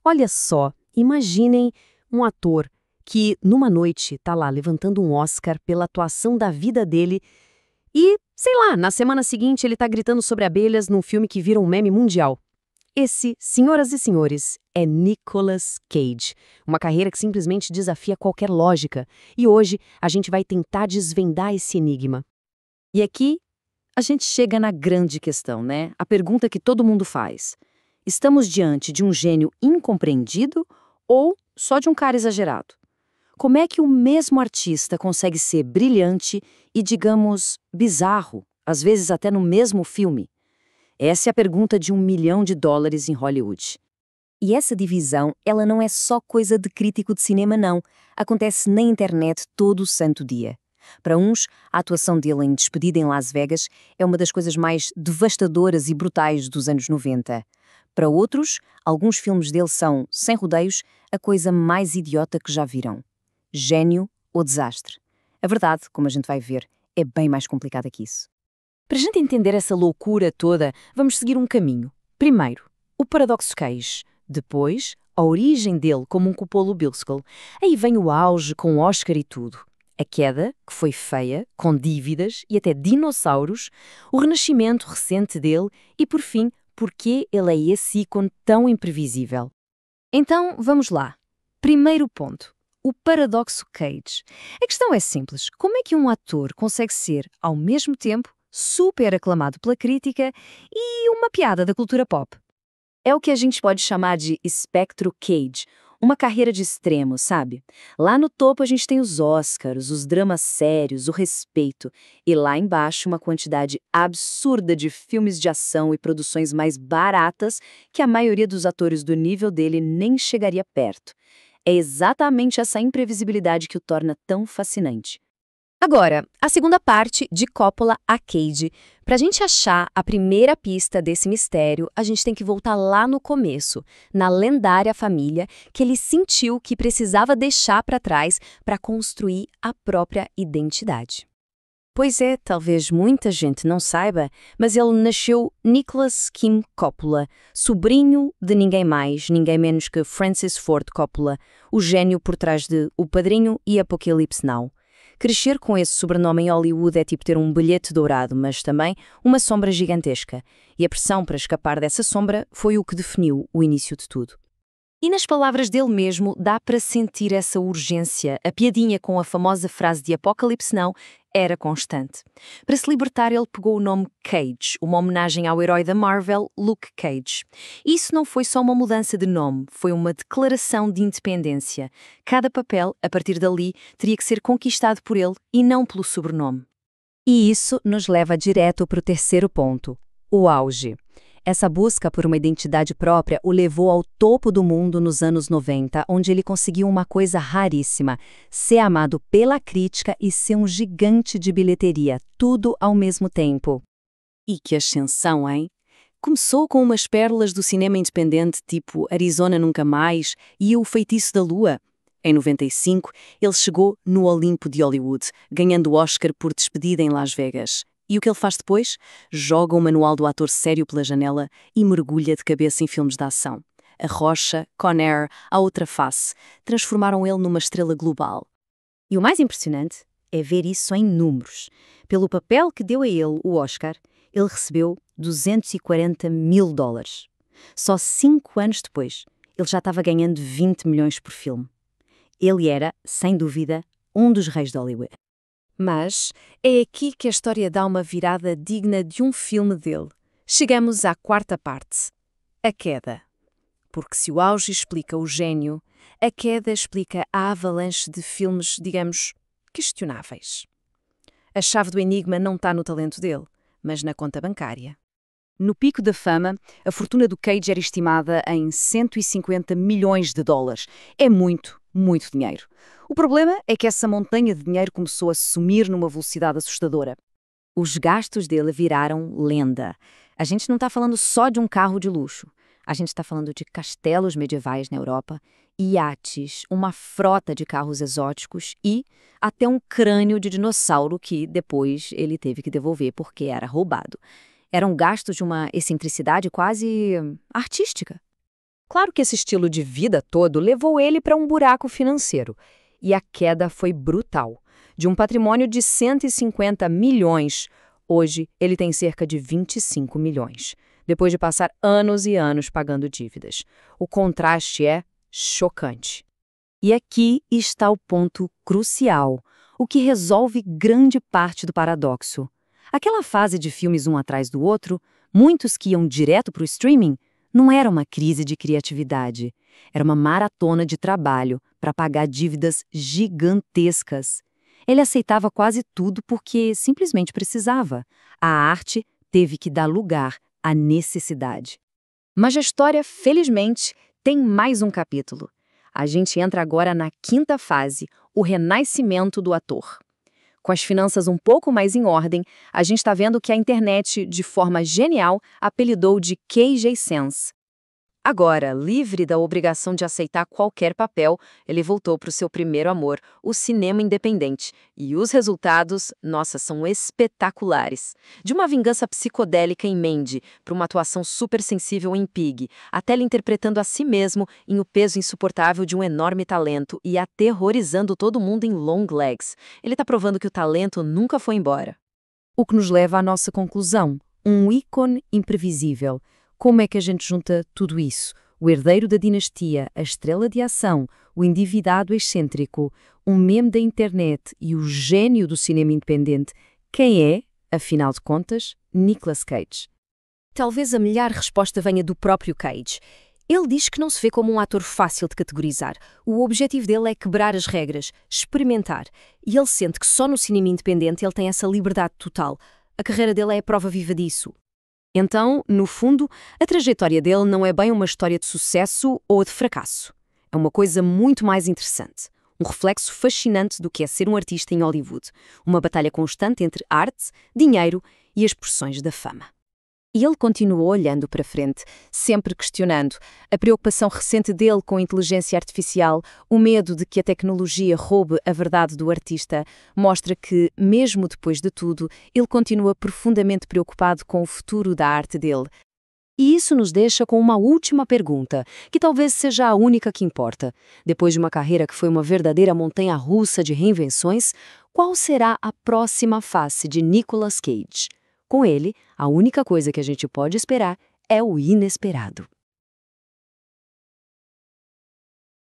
Olha só, imaginem um ator que, numa noite, tá lá levantando um Oscar pela atuação da vida dele e, sei lá, na semana seguinte ele tá gritando sobre abelhas num filme que vira um meme mundial. Esse, senhoras e senhores, é Nicolas Cage, uma carreira que simplesmente desafia qualquer lógica. E hoje a gente vai tentar desvendar esse enigma. E aqui a gente chega na grande questão, né? A pergunta que todo mundo faz. Estamos diante de um gênio incompreendido ou só de um cara exagerado? Como é que o mesmo artista consegue ser brilhante e, digamos, bizarro, às vezes até no mesmo filme? Essa é a pergunta de $1 milhão em Hollywood. E essa divisão, ela não é só coisa de crítico de cinema, não. Acontece na internet todo o santo dia. Para uns, a atuação dele em Despedida em Las Vegas é uma das coisas mais devastadoras e brutais dos anos 90. Para outros, alguns filmes dele são, sem rodeios, a coisa mais idiota que já viram. Gênio ou desastre. A verdade, como a gente vai ver, é bem mais complicada que isso. Para a gente entender essa loucura toda, vamos seguir um caminho. Primeiro, o paradoxo Cage. Depois, a origem dele como um cupolo Bilskull. Aí vem o auge com Oscar e tudo. A queda, que foi feia, com dívidas e até dinossauros. O renascimento recente dele e, por fim, porquê ele é esse ícone tão imprevisível. Então, vamos lá. Primeiro ponto. O paradoxo Cage. A questão é simples. Como é que um ator consegue ser, ao mesmo tempo, super aclamado pela crítica e uma piada da cultura pop? É o que a gente pode chamar de espectro Cage, uma carreira de extremo, sabe? Lá no topo a gente tem os Oscars, os dramas sérios, o respeito, e lá embaixo uma quantidade absurda de filmes de ação e produções mais baratas que a maioria dos atores do nível dele nem chegaria perto. É exatamente essa imprevisibilidade que o torna tão fascinante. Agora, a segunda parte de Coppola a Cage. Para a gente achar a primeira pista desse mistério, a gente tem que voltar lá no começo, na lendária família que ele sentiu que precisava deixar para trás para construir a própria identidade. Pois é, talvez muita gente não saiba, mas ele nasceu Nicholas Kim Coppola, sobrinho de ninguém mais, ninguém menos que Francis Ford Coppola, o gênio por trás de O Padrinho e Apocalipse Now. Crescer com esse sobrenome em Hollywood é tipo ter um bilhete dourado, mas também uma sombra gigantesca. E a pressão para escapar dessa sombra foi o que definiu o início de tudo. E nas palavras dele mesmo, dá para sentir essa urgência. A piadinha com a famosa frase de Apocalipse Now era constante. Para se libertar, ele pegou o nome Cage, uma homenagem ao herói da Marvel, Luke Cage. Isso não foi só uma mudança de nome, foi uma declaração de independência. Cada papel, a partir dali, teria que ser conquistado por ele e não pelo sobrenome. E isso nos leva direto para o terceiro ponto, o auge. Essa busca por uma identidade própria o levou ao topo do mundo nos anos 90, onde ele conseguiu uma coisa raríssima, ser amado pela crítica e ser um gigante de bilheteria, tudo ao mesmo tempo. E que ascensão, hein? Começou com umas pérolas do cinema independente tipo Arizona Nunca Mais e O Feitiço da Lua. Em 95, ele chegou no Olimpo de Hollywood, ganhando o Oscar por Despedida em Las Vegas. E o que ele faz depois? Joga o manual do ator sério pela janela e mergulha de cabeça em filmes de ação. A Rocha, Con Air, A Outra Face, transformaram ele numa estrela global. E o mais impressionante é ver isso em números. Pelo papel que deu a ele o Oscar, ele recebeu $240 mil. Só 5 anos depois, ele já estava ganhando 20 milhões por filme. Ele era, sem dúvida, um dos reis de Hollywood. Mas é aqui que a história dá uma virada digna de um filme dele. Chegamos à quarta parte, a queda. Porque se o auge explica o gênio, a queda explica a avalanche de filmes, digamos, questionáveis. A chave do enigma não está no talento dele, mas na conta bancária. No pico da fama, a fortuna do Cage era estimada em $150 milhões. É muito, muito dinheiro. O problema é que essa montanha de dinheiro começou a sumir numa velocidade assustadora. Os gastos dele viraram lenda. A gente não está falando só de um carro de luxo. A gente está falando de castelos medievais na Europa, iates, uma frota de carros exóticos e até um crânio de dinossauro que depois ele teve que devolver porque era roubado. Eram gastos de uma excentricidade quase artística. Claro que esse estilo de vida todo levou ele para um buraco financeiro. E a queda foi brutal. De um patrimônio de 150 milhões, hoje ele tem cerca de 25 milhões, depois de passar anos e anos pagando dívidas. O contraste é chocante. E aqui está o ponto crucial, o que resolve grande parte do paradoxo. Aquela fase de filmes um atrás do outro, muitos que iam direto para o streaming, não era uma crise de criatividade. Era uma maratona de trabalho para pagar dívidas gigantescas. Ele aceitava quase tudo porque simplesmente precisava. A arte teve que dar lugar à necessidade. Mas a história, felizmente, tem mais um capítulo. A gente entra agora na quinta fase, o renascimento do ator. Com as finanças um pouco mais em ordem, a gente está vendo que a internet, de forma genial, apelidou de KJ Sense. Agora, livre da obrigação de aceitar qualquer papel, ele voltou para o seu primeiro amor, o cinema independente. E os resultados, nossa, são espetaculares. De uma vingança psicodélica em Mandy, para uma atuação super sensível em Pig, até ele interpretando a si mesmo em O Peso Insuportável de um Enorme Talento e aterrorizando todo mundo em Long Legs. Ele está provando que o talento nunca foi embora. O que nos leva à nossa conclusão, um ícone imprevisível. Como é que a gente junta tudo isso? O herdeiro da dinastia, a estrela de ação, o endividado excêntrico, um meme da internet e o gênio do cinema independente. Quem é, afinal de contas, Nicolas Cage? Talvez a melhor resposta venha do próprio Cage. Ele diz que não se vê como um ator fácil de categorizar. O objetivo dele é quebrar as regras, experimentar. E ele sente que só no cinema independente ele tem essa liberdade total. A carreira dele é a prova viva disso. Então, no fundo, a trajetória dele não é bem uma história de sucesso ou de fracasso. É uma coisa muito mais interessante. Um reflexo fascinante do que é ser um artista em Hollywood. Uma batalha constante entre arte, dinheiro e as pressões da fama. E ele continuou olhando para frente, sempre questionando a preocupação recente dele com a inteligência artificial, o medo de que a tecnologia roube a verdade do artista, mostra que, mesmo depois de tudo, ele continua profundamente preocupado com o futuro da arte dele. E isso nos deixa com uma última pergunta, que talvez seja a única que importa. Depois de uma carreira que foi uma verdadeira montanha-russa de reinvenções, qual será a próxima face de Nicolas Cage? Com ele, a única coisa que a gente pode esperar é o inesperado.